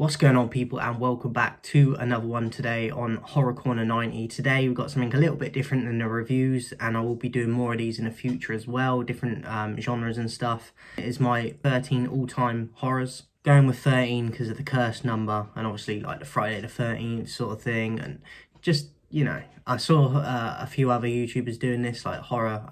What's going on, people, and welcome back to another one today on Horror Corner 90. Today we've got something a little bit different than the reviews, and I will be doing more of these in the future as well, different genres and stuff. It is my 13 all-time horrors. Going with 13 because of the cursed number, and obviously like the Friday the 13th sort of thing, and just, you know, I saw a few other YouTubers doing this, like horror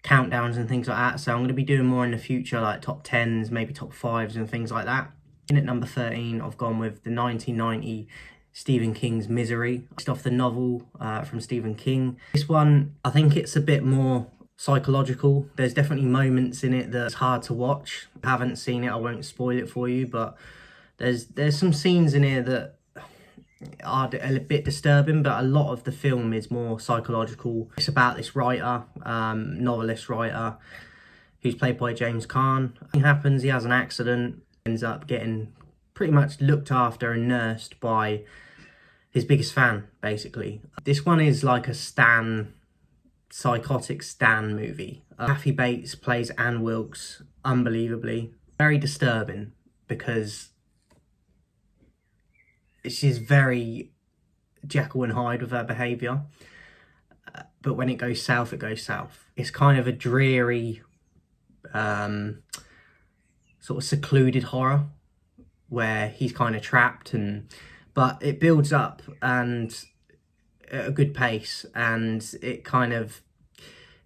countdowns and things like that, so I'm going to be doing more in the future, like top 10s, maybe top 5s and things like that. In at number 13, I've gone with the 1990 Stephen King's Misery, based off the novel from Stephen King. This one, I think it's a bit more psychological. There's definitely moments in it that's hard to watch. If you haven't seen it, I won't spoil it for you, but there's some scenes in here that are a bit disturbing, but a lot of the film is more psychological. It's about this writer, novelist writer, who's played by James Caan. It happens, he has an accident, ends up getting pretty much looked after and nursed by his biggest fan, basically. This one is like a psychotic Stan movie. Kathy Bates plays Anne Wilkes unbelievably. Very disturbing because she's very Jekyll and Hyde with her behaviour. But when it goes south, it goes south. It's kind of a dreary, sort of secluded horror where he's kind of trapped, but it builds up and at a good pace, and it kind of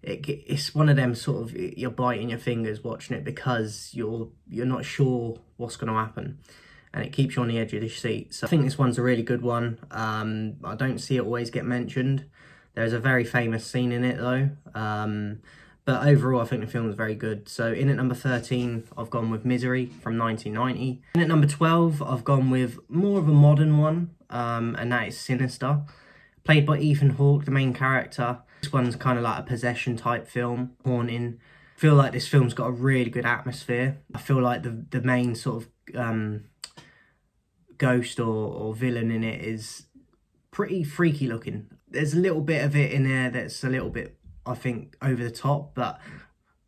it's one of them sort of, you're biting your fingers watching it because you're not sure what's going to happen, and it keeps you on the edge of the seat. So I think this one's a really good one. I don't see it always get mentioned. There's a very famous scene in it though. But overall, I think the film is very good. So in at number 13, I've gone with Misery from 1990. In at number 12, I've gone with more of a modern one, and that is Sinister. Played by Ethan Hawke, the main character. This one's kind of like a possession type film, haunting. I feel like this film's got a really good atmosphere. I feel like the main sort of ghost or villain in it is pretty freaky looking. There's a little bit of it in there that's a little bit, I think, over the top, but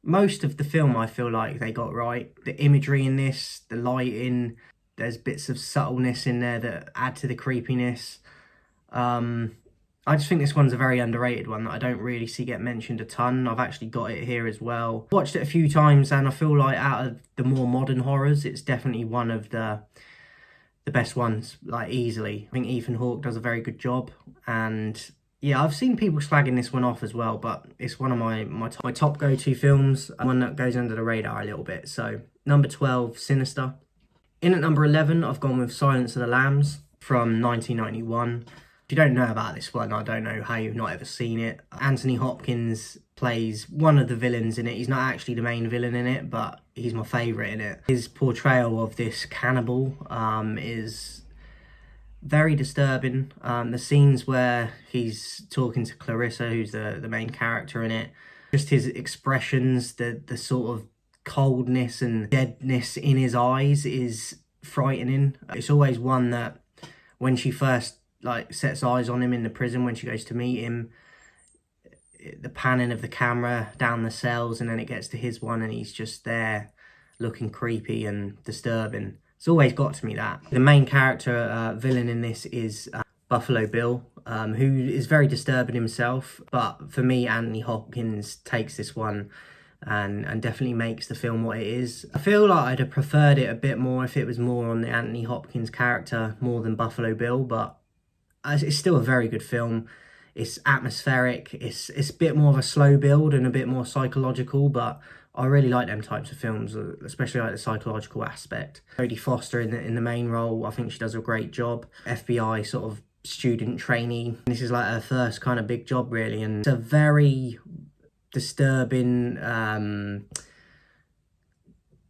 most of the film I feel like they got right. The imagery in this, the lighting, there's bits of subtleness in there that add to the creepiness. I just think this one's a very underrated one that I don't really see get mentioned a ton. I've actually got it here as well. Watched it a few times, and I feel like out of the more modern horrors, it's definitely one of the best ones, like easily. I think Ethan Hawke does a very good job, and yeah, I've seen people slagging this one off as well, but it's one of my top go-to films, one that goes under the radar a little bit. So, number 12, Sinister. In at number 11, I've gone with Silence of the Lambs from 1991. If you don't know about this one, I don't know how you've not ever seen it. Anthony Hopkins plays one of the villains in it. He's not actually the main villain in it, but he's my favourite in it. His portrayal of this cannibal is very disturbing. The scenes where he's talking to Clarissa, who's the main character in it, just his expressions, the sort of coldness and deadness in his eyes is frightening. It's always one that when she first like sets eyes on him in the prison, when she goes to meet him, the panning of the camera down the cells, and then it gets to his one and he's just there looking creepy and disturbing. It's always got to me that. The main character villain in this is Buffalo Bill, who is very disturbing himself. But for me, Anthony Hopkins takes this one and definitely makes the film what it is. I feel like I'd have preferred it a bit more if it was more on the Anthony Hopkins character more than Buffalo Bill, but it's still a very good film. It's atmospheric. It's a bit more of a slow build and a bit more psychological, but I really like them types of films, especially like the psychological aspect. Jodie Foster in the main role, I think she does a great job. FBI sort of student trainee. This is like her first kind of big job, really, and it's a very disturbing.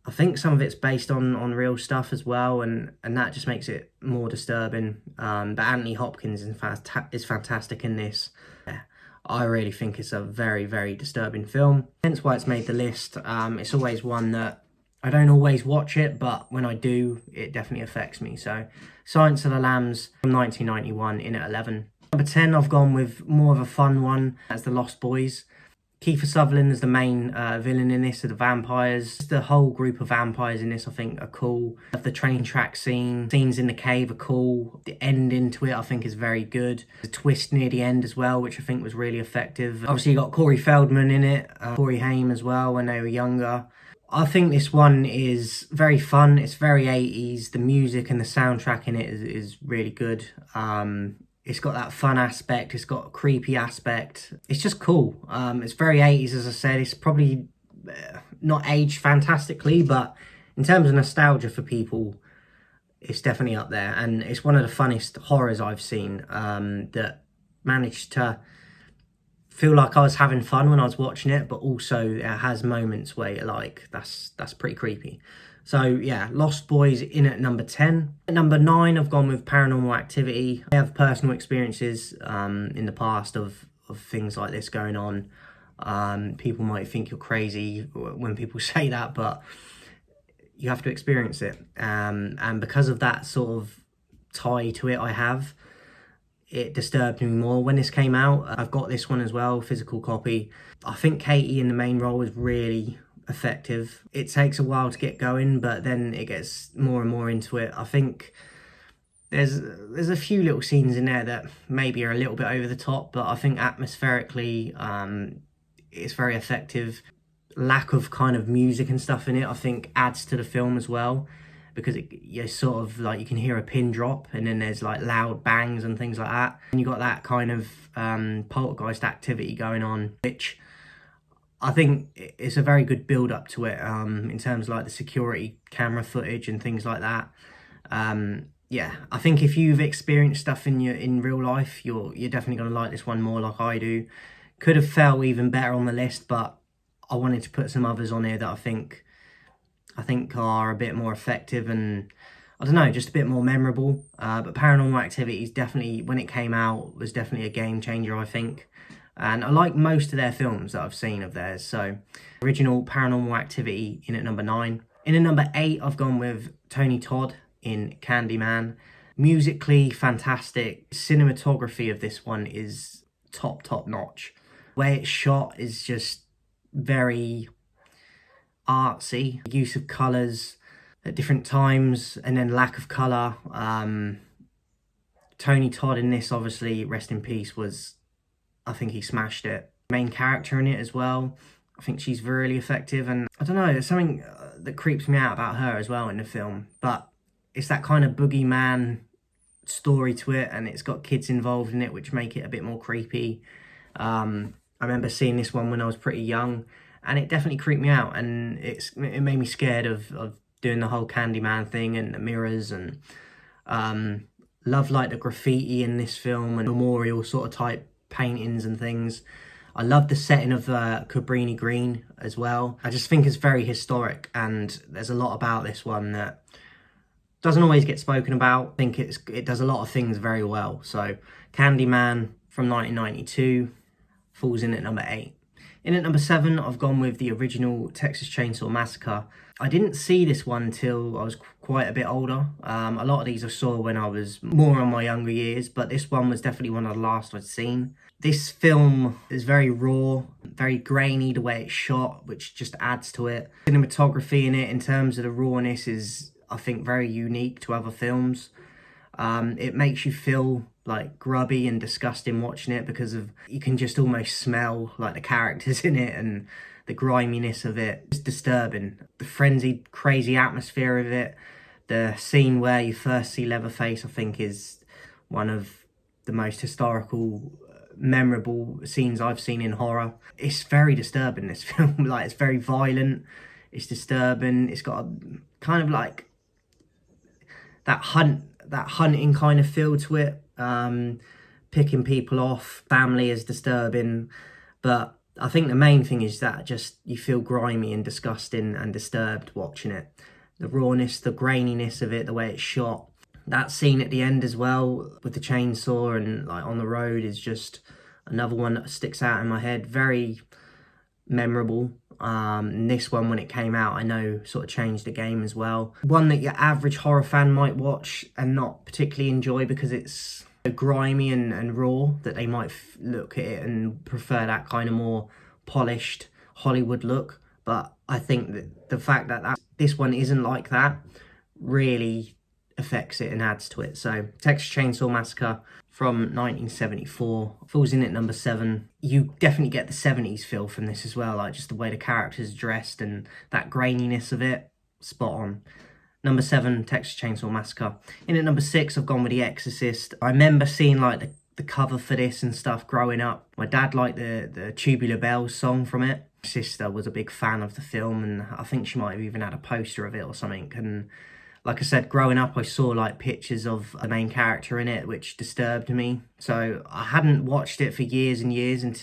I think some of it's based on real stuff as well, and that just makes it more disturbing. But Anthony Hopkins is fantastic in this. Yeah, I really think it's a very, very disturbing film. Hence why it's made the list. It's always one that I don't always watch it, but when I do, it definitely affects me. So, Silence of the Lambs from 1991 in at 11. Number 10, I've gone with more of a fun one as The Lost Boys. Kiefer Sutherland is the main villain in this, of the vampires. The whole group of vampires in this, I think, are cool. The train track scenes in the cave are cool. The ending to it, I think, is very good. The twist near the end as well, which I think was really effective. Obviously, you got Corey Feldman in it, Corey Haim as well when they were younger. I think this one is very fun. It's very 80s. The music and the soundtrack in it is really good. It's got that fun aspect. It's got a creepy aspect. It's just cool. It's very 80s, as I said. It's probably not aged fantastically, but in terms of nostalgia for people, it's definitely up there. And it's one of the funnest horrors I've seen that managed to feel like I was having fun when I was watching it, but also it has moments where you're like, that's pretty creepy. So yeah, Lost Boys in at number 10. At number 9, I've gone with Paranormal Activity. I have personal experiences in the past of things like this going on. People might think you're crazy when people say that, but you have to experience it. And because of that sort of tie to it it disturbed me more when this came out. I've got this one as well, physical copy. I think Katie in the main role is really effective. It takes a while to get going, but then it gets more and more into it. I think there's a few little scenes in there that maybe are a little bit over the top, but I think atmospherically it's very effective. Lack of kind of music and stuff in it, I think, adds to the film as well, because you're sort of like, you can hear a pin drop and then there's like loud bangs and things like that, and you got that kind of poltergeist activity going on, which I think it's a very good build up to it in terms of like the security camera footage and things like that. Yeah, I think if you've experienced stuff in real life, you're definitely going to like this one more, like I do. Could have felt even better on the list, but I wanted to put some others on here that I think are a bit more effective and, I don't know, just a bit more memorable. But Paranormal Activity is definitely, when it came out, was definitely a game changer, I think. And I like most of their films that I've seen of theirs. So, original Paranormal Activity in at number 9. In at number 8, I've gone with Tony Todd in Candyman. Musically fantastic. Cinematography of this one is top notch. The way it's shot is just very artsy. Use of colours at different times and then lack of colour. Tony Todd in this, obviously, rest in peace, I think he smashed it. Main character in it as well, I think she's really effective, and I don't know, there's something that creeps me out about her as well in the film, but it's that kind of boogeyman story to it, and it's got kids involved in it, which make it a bit more creepy. I remember seeing this one when I was pretty young, and it definitely creeped me out, and it made me scared of doing the whole Candyman thing and the mirrors, and love like the graffiti in this film and memorial sort of type paintings and things. I love the setting of Cabrini Green as well. I just think it's very historic, and there's a lot about this one that doesn't always get spoken about. I think it does a lot of things very well. So Candyman from 1992 falls in at number 8. In at number 7, I've gone with the original Texas Chainsaw Massacre. I didn't see this one till I was quite a bit older. A lot of these I saw when I was more on my younger years, but this one was definitely one of the last I'd seen. This film is very raw, very grainy the way it's shot, which just adds to it. Cinematography in it, in terms of the rawness, is, I think, very unique to other films. It makes you feel like grubby and disgusting watching it, because you can just almost smell like the characters in it and the griminess of it. It's disturbing. The frenzied, crazy atmosphere of it. The scene where you first see Leatherface, I think, is one of the most historical, memorable scenes I've seen in horror. It's very disturbing, this film. Like, it's very violent. It's disturbing. It's got a kind of like that hunting kind of feel to it. Picking people off. Family is disturbing, but I think the main thing is that just you feel grimy and disgusting and disturbed watching it. The rawness, the graininess of it, the way it's shot. That scene at the end as well with the chainsaw and like on the road is just another one that sticks out in my head. Very memorable. And this one, when it came out, I know sort of changed the game as well. One that your average horror fan might watch and not particularly enjoy because it's so grimy and raw, that they might look at it and prefer that kind of more polished Hollywood look, but I think that the fact that this one isn't like that really affects it and adds to it. So Texas Chainsaw Massacre from 1974 falls in at number 7. You definitely get the 70s feel from this as well, like just the way the characters dressed and that graininess of it, spot on. Number 7, Texas Chainsaw Massacre. In at number 6, I've gone with The Exorcist. I remember seeing like the cover for this and stuff growing up. My dad liked the Tubular Bells song from it. My sister was a big fan of the film, and I think she might have even had a poster of it or something. And like I said, growing up, I saw like pictures of the main character in it, which disturbed me. So I hadn't watched it for years and years, and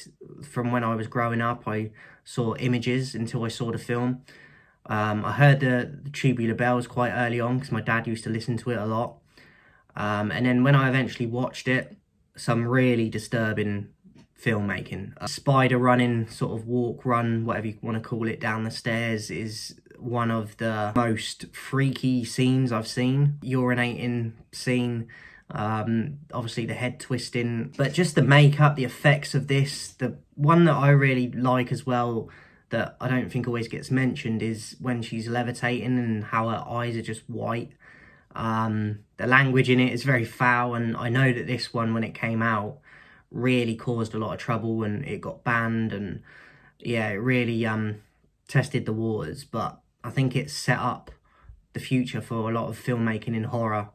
from when I was growing up, I saw images until I saw the film. I heard the Tubular Bells quite early on because my dad used to listen to it a lot. And then when I eventually watched it, some really disturbing filmmaking. A spider running, sort of walk, run, whatever you want to call it, down the stairs is one of the most freaky scenes I've seen. Urinating scene, obviously the head twisting, but just the makeup, the effects of this. The one that I really like as well, that I don't think always gets mentioned, is when she's levitating and how her eyes are just white. The language in it is very foul, and I know that this one, when it came out, really caused a lot of trouble and it got banned, and yeah, it really tested the waters. But I think it set up the future for a lot of filmmaking in horror,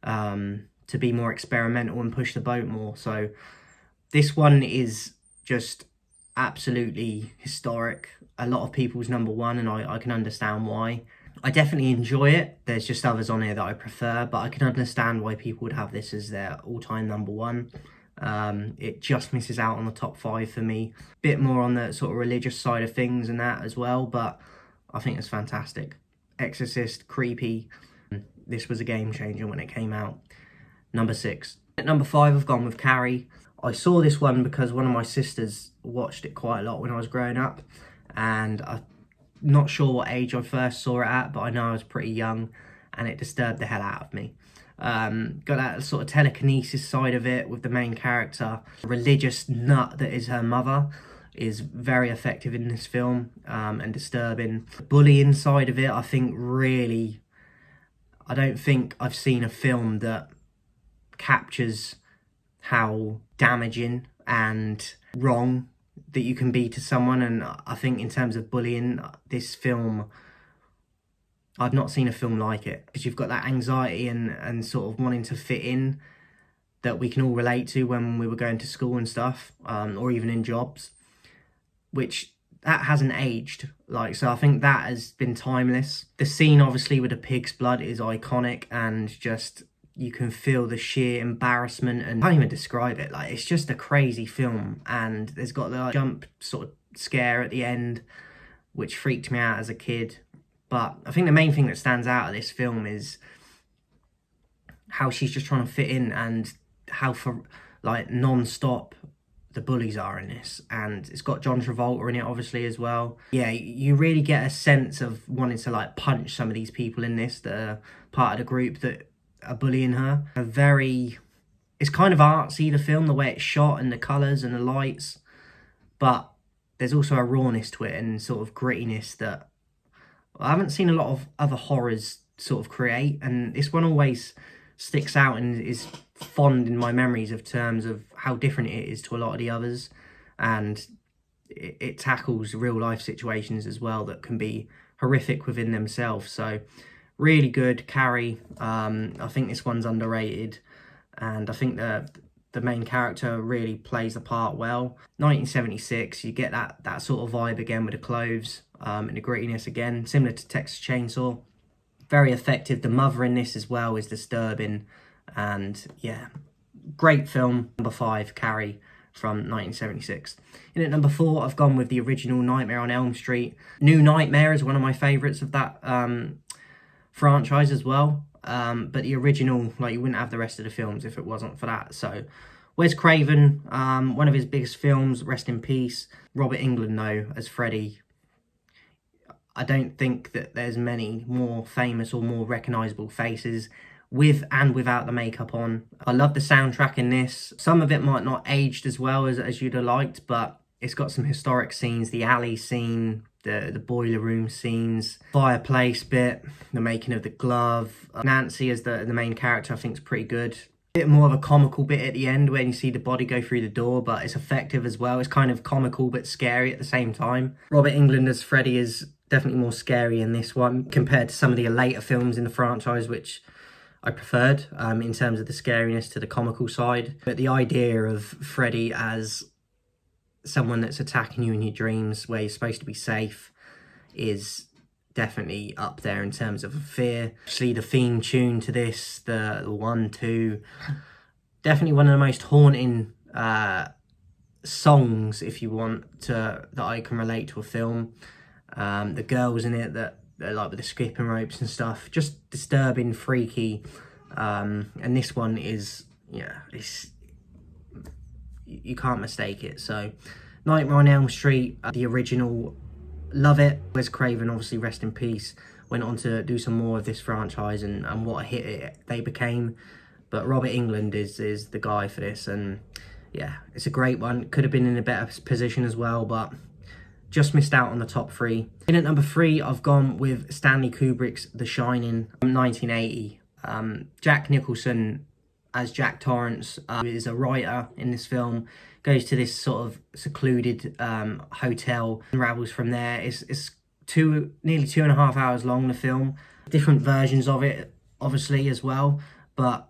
to be more experimental and push the boat more. So this one is just absolutely historic. A lot of people's number 1, and I can understand why. I definitely enjoy it. There's just others on here that I prefer, but I can understand why people would have this as their all-time number 1. It just misses out on the top 5 for me. Bit more on the sort of religious side of things and that as well, but I think it's fantastic. Exorcist, creepy. This was a game changer when it came out. Number 6. At number 5, I've gone with Carrie. I saw this one because one of my sisters watched it quite a lot when I was growing up, and I'm not sure what age I first saw it at, but I know I was pretty young, and it disturbed the hell out of me. Got that sort of telekinesis side of it with the main character. Religious nut that is her mother is very effective in this film, and disturbing. The bullying side of it, I think really, I don't think I've seen a film that captures how damaging and wrong that you can be to someone. And I think in terms of bullying, this film, I've not seen a film like it, because you've got that anxiety and sort of wanting to fit in that we can all relate to when we were going to school and stuff, or even in jobs, which that hasn't aged. Like, so I think that has been timeless. The scene obviously with the pig's blood is iconic, and just, you can feel the sheer embarrassment, and I can't even describe it. Like, it's just a crazy film, and there's got the jump sort of scare at the end, which freaked me out as a kid. But I think the main thing that stands out of this film is how she's just trying to fit in, and how for like non-stop the bullies are in this. And it's got John Travolta in it obviously as well. Yeah, you really get a sense of wanting to like punch some of these people in this that are part of the group that are bullying her. It's kind of artsy, the film, the way it's shot and the colours and the lights, but there's also a rawness to it and sort of grittiness that I haven't seen a lot of other horrors sort of create, and this one always sticks out and is fond in my memories of terms of how different it is to a lot of the others, and it tackles real life situations as well that can be horrific within themselves. So really good. Carrie, I think this one's underrated, and I think the main character really plays the part well. 1976, you get that sort of vibe again with the clothes, and the grittiness again, similar to Texas Chainsaw. Very effective. The mother in this as well is disturbing, and yeah, great film. Number 5, Carrie from 1976. In at number 4, I've gone with the original Nightmare on Elm Street. New Nightmare is one of my favourites of that franchise as well. But the original, like, you wouldn't have the rest of the films if it wasn't for that. So Wes Craven, one of his biggest films, rest in peace. Robert Englund though as Freddy, I don't think that there's many more famous or more recognisable faces with and without the makeup on. I love the soundtrack in this. Some of it might not aged as well as you'd have liked, but It's got some historic scenes, the alley scene, the boiler room scenes, fireplace bit, the making of the glove. Nancy as the main character I think is pretty good. Bit more of a comical bit at the end when you see the body go through the door, but it's effective as well. It's kind of comical but scary at the same time. Robert Englund as Freddy is definitely more scary in this one compared to some of the later films in the franchise, which I preferred in terms of the scariness to the comical side. But the idea of Freddy as someone that's attacking you in your dreams where you're supposed to be safe is definitely up there in terms of fear. Actually, the theme tune to this, the 1, 2, definitely one of the most haunting songs, if you want, that I can relate to a film. The girls in it that like with the skipping ropes and stuff, just disturbing, freaky. And this one is, yeah, you can't mistake it. So Nightmare on Elm Street, the original, love it. Wes Craven, obviously rest in peace, went on to do some more of this franchise and what a hit they became. But Robert Englund is the guy for this, and yeah, it's a great one. Could have been in a better position as well, but just missed out on the top 3. In at number 3, I've gone with Stanley Kubrick's The Shining from 1980. Jack Nicholson as Jack Torrance is a writer in this film, goes to this sort of secluded hotel, unravels from there. It's nearly 2.5 hours long, the film. Different versions of it, obviously, as well. But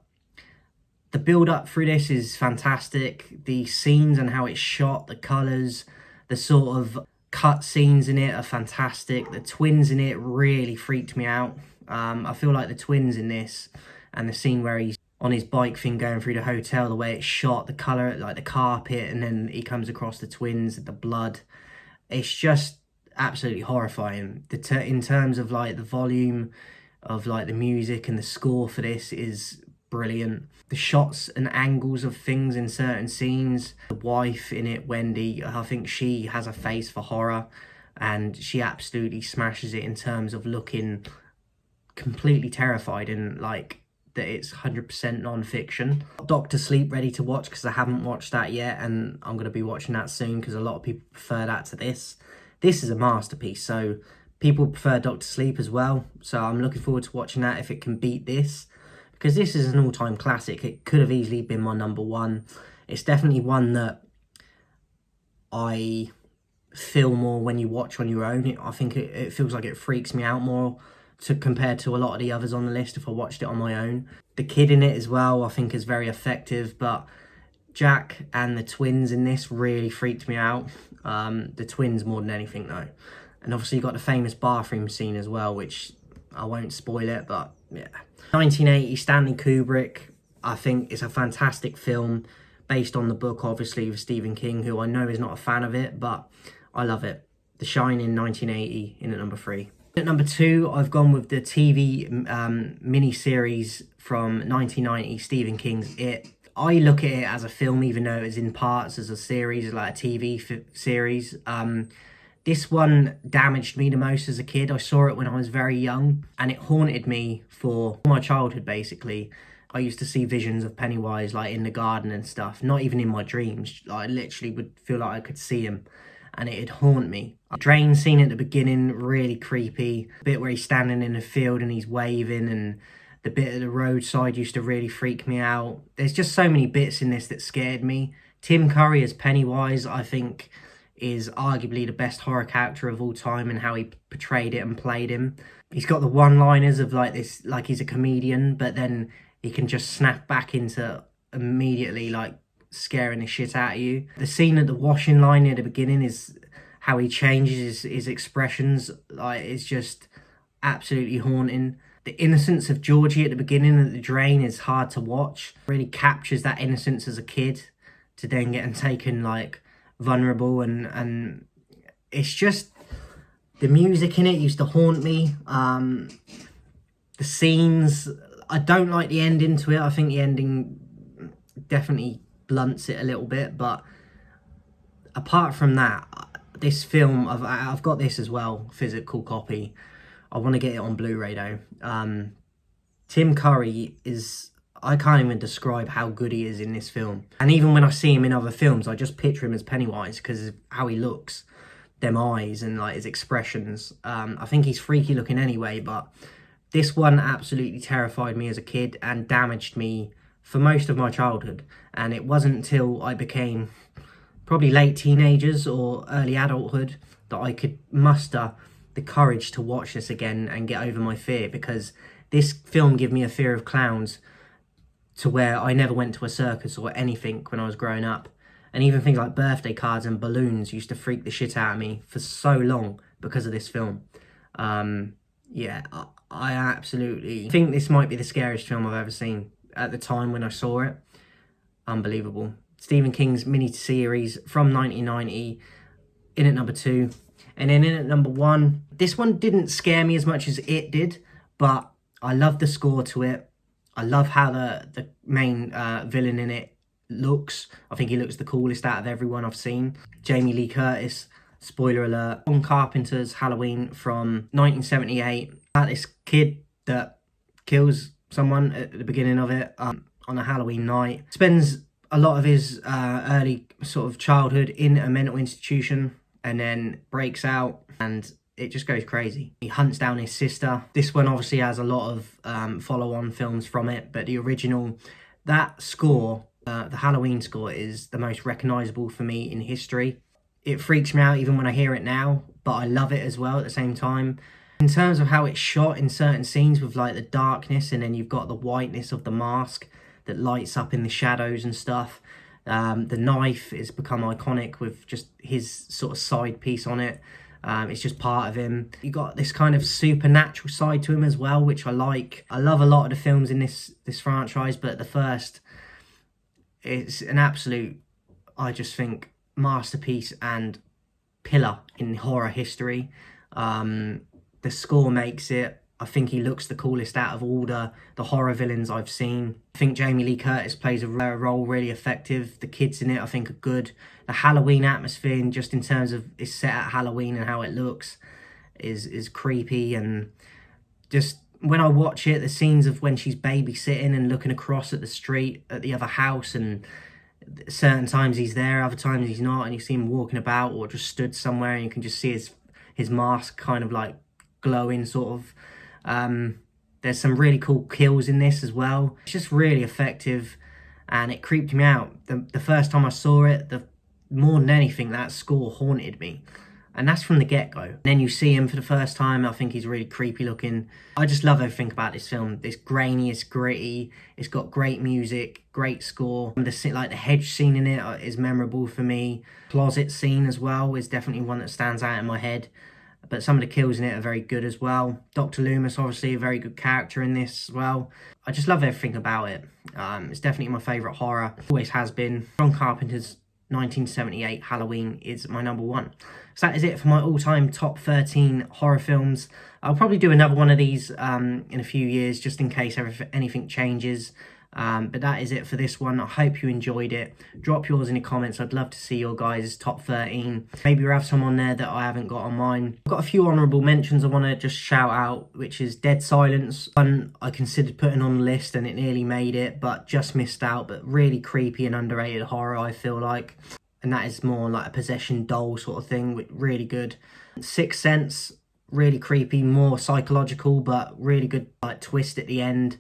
the build-up through this is fantastic. The scenes and how it's shot, the colours, the sort of cut scenes in it are fantastic. The twins in it really freaked me out. I feel like the twins in this, and the scene where he's on his bike thing going through the hotel, the way it's shot, the colour, like the carpet, and then he comes across the twins, the blood. It's just absolutely horrifying. In terms of like the volume of like the music and the score for this is brilliant. The shots and angles of things in certain scenes. The wife in it, Wendy, I think she has a face for horror, and she absolutely smashes it in terms of looking completely terrified, and like that it's 100% non-fiction. Doctor Sleep ready to watch because I haven't watched that yet, and I'm going to be watching that soon because a lot of people prefer that to this. This is a masterpiece, so people prefer Doctor Sleep as well, so I'm looking forward to watching that if it can beat this, because this is an all-time classic. It could have easily been my number 1. It's definitely one that I feel more when you watch on your own. I think it feels like it freaks me out more compared to a lot of the others on the list if I watched it on my own. The kid in it as well, I think, is very effective, but Jack and the twins in this really freaked me out. The twins more than anything though. And obviously you got the famous bathroom scene as well, which I won't spoil it, but yeah. 1980, Stanley Kubrick, I think is a fantastic film based on the book, obviously, of Stephen King, who I know is not a fan of it, but I love it. The Shining, 1980, in at number 3. At number 2, I've gone with the TV mini-series from 1990, Stephen King's It. I look at it as a film, even though it's in parts as a series, like a TV series. This one damaged me the most as a kid. I saw it when I was very young, and it haunted me for my childhood, basically. I used to see visions of Pennywise, like, in the garden and stuff. Not even in my dreams. Like, I literally would feel like I could see him, and it'd haunt me. The drain scene at the beginning, really creepy. The bit where he's standing in the field and he's waving, and the bit at the roadside used to really freak me out. There's just so many bits in this that scared me. Tim Curry as Pennywise, I think, is arguably the best horror character of all time, and how he portrayed it and played him. He's got the one-liners of like this, like he's a comedian, but then he can just snap back into immediately like scaring the shit out of you. The scene at the washing line near the beginning is how he changes his expressions. Like, it's just absolutely haunting. The innocence of Georgie at the beginning at the drain is hard to watch. Really captures that innocence as a kid to then get taken like vulnerable, and it's just, the music in it used to haunt me. The scenes, I don't like the ending to it. I think the ending definitely blunts it a little bit, but apart from that, this film, I've got this as well, physical copy. I want to get it on Blu-ray though. Tim Curry is I can't even describe how good he is in this film. And even when I see him in other films, I just picture him as Pennywise because of how he looks, them eyes and like his expressions. I think he's freaky looking anyway, but this one absolutely terrified me as a kid and damaged me for most of my childhood. And it wasn't until I became probably late teenagers or early adulthood that I could muster the courage to watch this again and get over my fear, because this film gave me a fear of clowns to where I never went to a circus or anything when I was growing up. And even things like birthday cards and balloons used to freak the shit out of me for so long because of this film. Yeah, I absolutely think this might be the scariest film I've ever seen. At the time when I saw it, unbelievable. Stephen King's mini-series from 1990, in at number 2. And then in at number 1, this one didn't scare me as much as it did, but I love the score to it. I love how the main villain in it looks. I think he looks the coolest out of everyone I've seen. Jamie Lee Curtis, spoiler alert, John Carpenter's Halloween from 1978. About this kid that kills someone at the beginning of it on a Halloween night. Spends a lot of his early sort of childhood in a mental institution and then breaks out and it just goes crazy. He hunts down his sister. This one obviously has a lot of follow-on films from it, but the original, that score, the Halloween score, is the most recognisable for me in history. It freaks me out even when I hear it now, but I love it as well at the same time. In terms of how it's shot in certain scenes with like the darkness and then you've got the whiteness of the mask that lights up in the shadows and stuff. The knife has become iconic with just his sort of side piece on it. It's just part of him. You got this kind of supernatural side to him as well, which I like. I love a lot of the films in this franchise, but the first, it's an absolute, I just think, masterpiece and pillar in horror history. The score makes it. I think he looks the coolest out of all the horror villains I've seen. I think Jamie Lee Curtis plays a role really effective. The kids in it I think are good. The Halloween atmosphere, just in terms of it's set at Halloween and how it looks, is creepy. And just when I watch it, the scenes of when she's babysitting and looking across at the street at the other house, and certain times he's there, other times he's not, and you see him walking about or just stood somewhere and you can just see his mask kind of like glowing sort of. There's some really cool kills in this as well. It's just really effective and it creeped me out. The first time I saw it, more than anything, that score haunted me. And that's from the get-go. Then you see him for the first time, I think he's really creepy looking. I just love everything about this film. It's grainy, it's gritty, it's got great music, great score. The hedge scene in it is memorable for me. Closet scene as well is definitely one that stands out in my head. But some of the kills in it are very good as well. Dr. Loomis, obviously, a very good character in this as well. I just love everything about it. It's definitely my favourite horror. Always has been. John Carpenter's 1978 Halloween is my number 1. So that is it for my all-time top 13 horror films. I'll probably do another one of these in a few years, just in case anything changes. But that is it for this one. I hope you enjoyed it. Drop yours in the comments. I'd love to see your guys' top 13. Maybe we have some on there that I haven't got on mine. I've got a few honourable mentions I want to just shout out, which is Dead Silence. One I considered putting on the list and it nearly made it, but just missed out. But really creepy and underrated horror, I feel like. And that is more like a possession doll sort of thing, really good. Sixth Sense, really creepy, more psychological, but really good like twist at the end.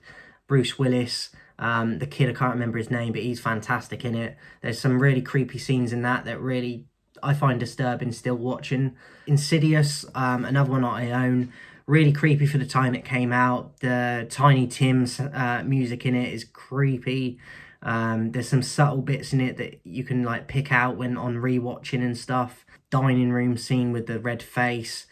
Bruce Willis. The kid, I can't remember his name, but he's fantastic in it. There's some really creepy scenes in that really I find disturbing still watching. Insidious, another one that I own. Really creepy for the time it came out. The Tiny Tim's music in it is creepy. There's some subtle bits in it that you can like pick out when on rewatching and stuff. Dining room scene with the red face.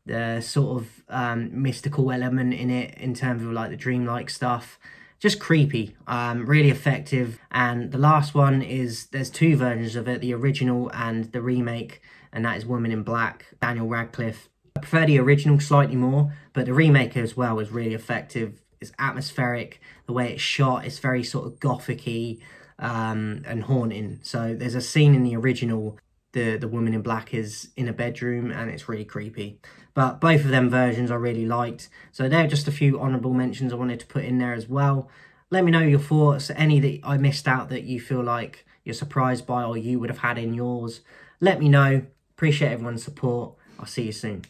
The sort of mystical element in it in terms of like the dreamlike stuff. Just creepy, really effective. And the last one is, there's 2 versions of it, the original and the remake, and that is Woman in Black, Daniel Radcliffe. I prefer the original slightly more, but the remake as well is really effective. It's atmospheric, the way it's shot, it's very sort of gothic-y and haunting. So there's a scene in the original, the Woman in Black is in a bedroom and it's really creepy. But both of them versions I really liked. So they're just a few honourable mentions I wanted to put in there as well. Let me know your thoughts, any that I missed out that you feel like you're surprised by or you would have had in yours. Let me know. Appreciate everyone's support. I'll see you soon.